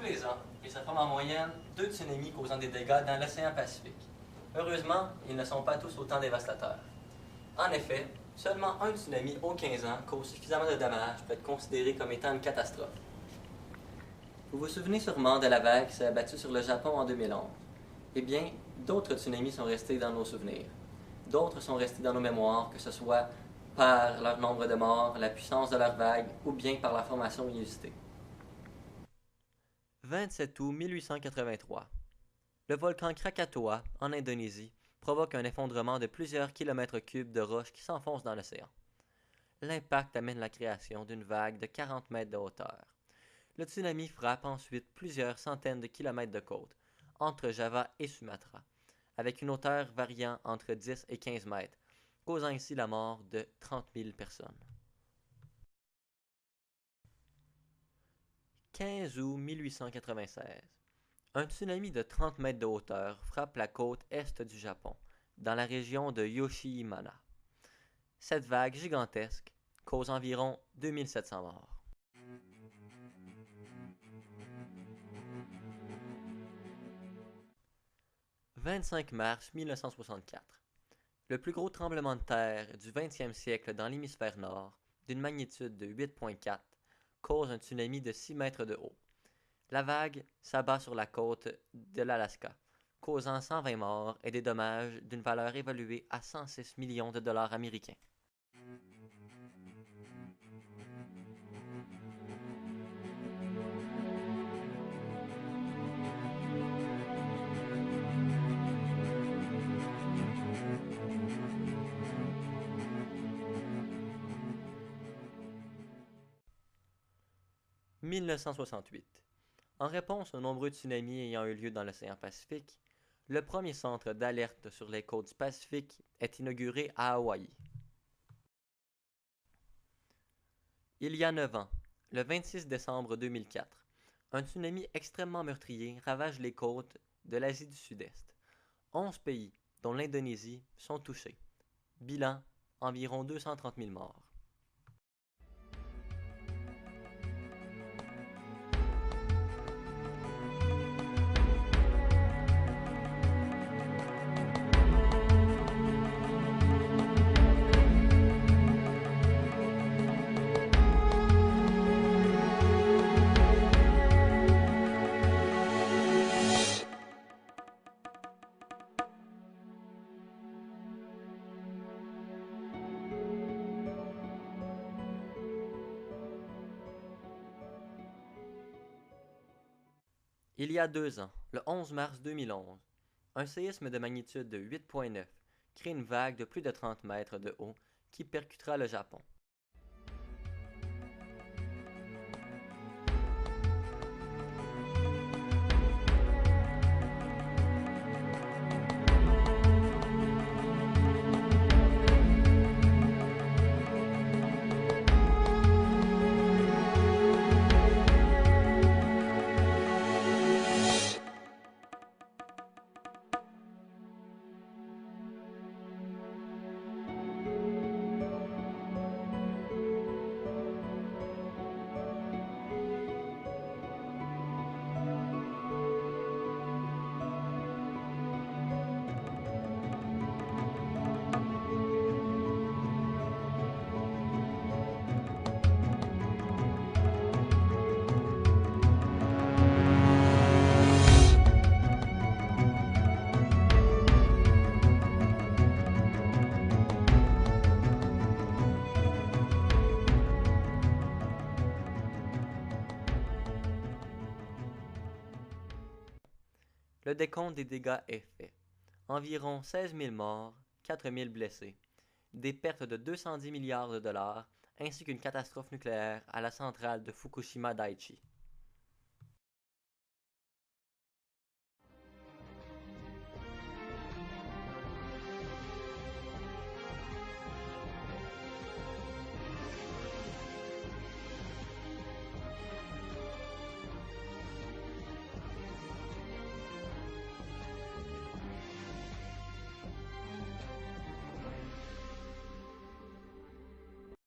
Tous les ans, il se forme en moyenne 2 tsunamis causant des dégâts dans l'océan Pacifique. Heureusement, ils ne sont pas tous autant dévastateurs. En effet, seulement un tsunami aux 15 ans cause suffisamment de dommages pour être considéré comme étant une catastrophe. Vous vous souvenez sûrement de la vague qui s'est abattue sur le Japon en 2011. Eh bien, d'autres tsunamis sont restés dans nos souvenirs. D'autres sont restés dans nos mémoires, que ce soit par leur nombre de morts, la puissance de leur vague ou bien par leur formation inusitée. 27 août 1883. Le volcan Krakatoa, en Indonésie, provoque un effondrement de plusieurs kilomètres cubes de roches qui s'enfoncent dans l'océan. L'impact amène la création d'une vague de 40 mètres de hauteur. Le tsunami frappe ensuite plusieurs centaines de kilomètres de côte, entre Java et Sumatra, avec une hauteur variant entre 10 et 15 mètres, causant ainsi la mort de 30 000 personnes. 15 août 1896. Un tsunami de 30 mètres de hauteur frappe la côte est du Japon, dans la région de Yoshimana. Cette vague gigantesque cause environ 2700 morts. 25 mars 1964. Le plus gros tremblement de terre du 20e siècle dans l'hémisphère nord, d'une magnitude de 8,4, cause un tsunami de 6 mètres de haut. La vague s'abat sur la côte de l'Alaska, causant 120 morts et des dommages d'une valeur évaluée à 106 millions de dollars américains. « 1968. En réponse aux nombreux tsunamis ayant eu lieu dans l'océan Pacifique, le premier centre d'alerte sur les côtes du Pacifique est inauguré à Hawaï. Il y a 9 ans, le 26 décembre 2004, un tsunami extrêmement meurtrier ravage les côtes de l'Asie du Sud-Est. 11 pays, dont l'Indonésie, sont touchés. Bilan, environ 230 000 morts. Il y a 2 ans, le 11 mars 2011, un séisme de magnitude de 8,9 crée une vague de plus de 30 mètres de haut qui percutera le Japon. Le décompte des dégâts est fait. Environ 16 000 morts, 4 000 blessés, des pertes de 210 milliards de dollars, ainsi qu'une catastrophe nucléaire à la centrale de Fukushima Daiichi.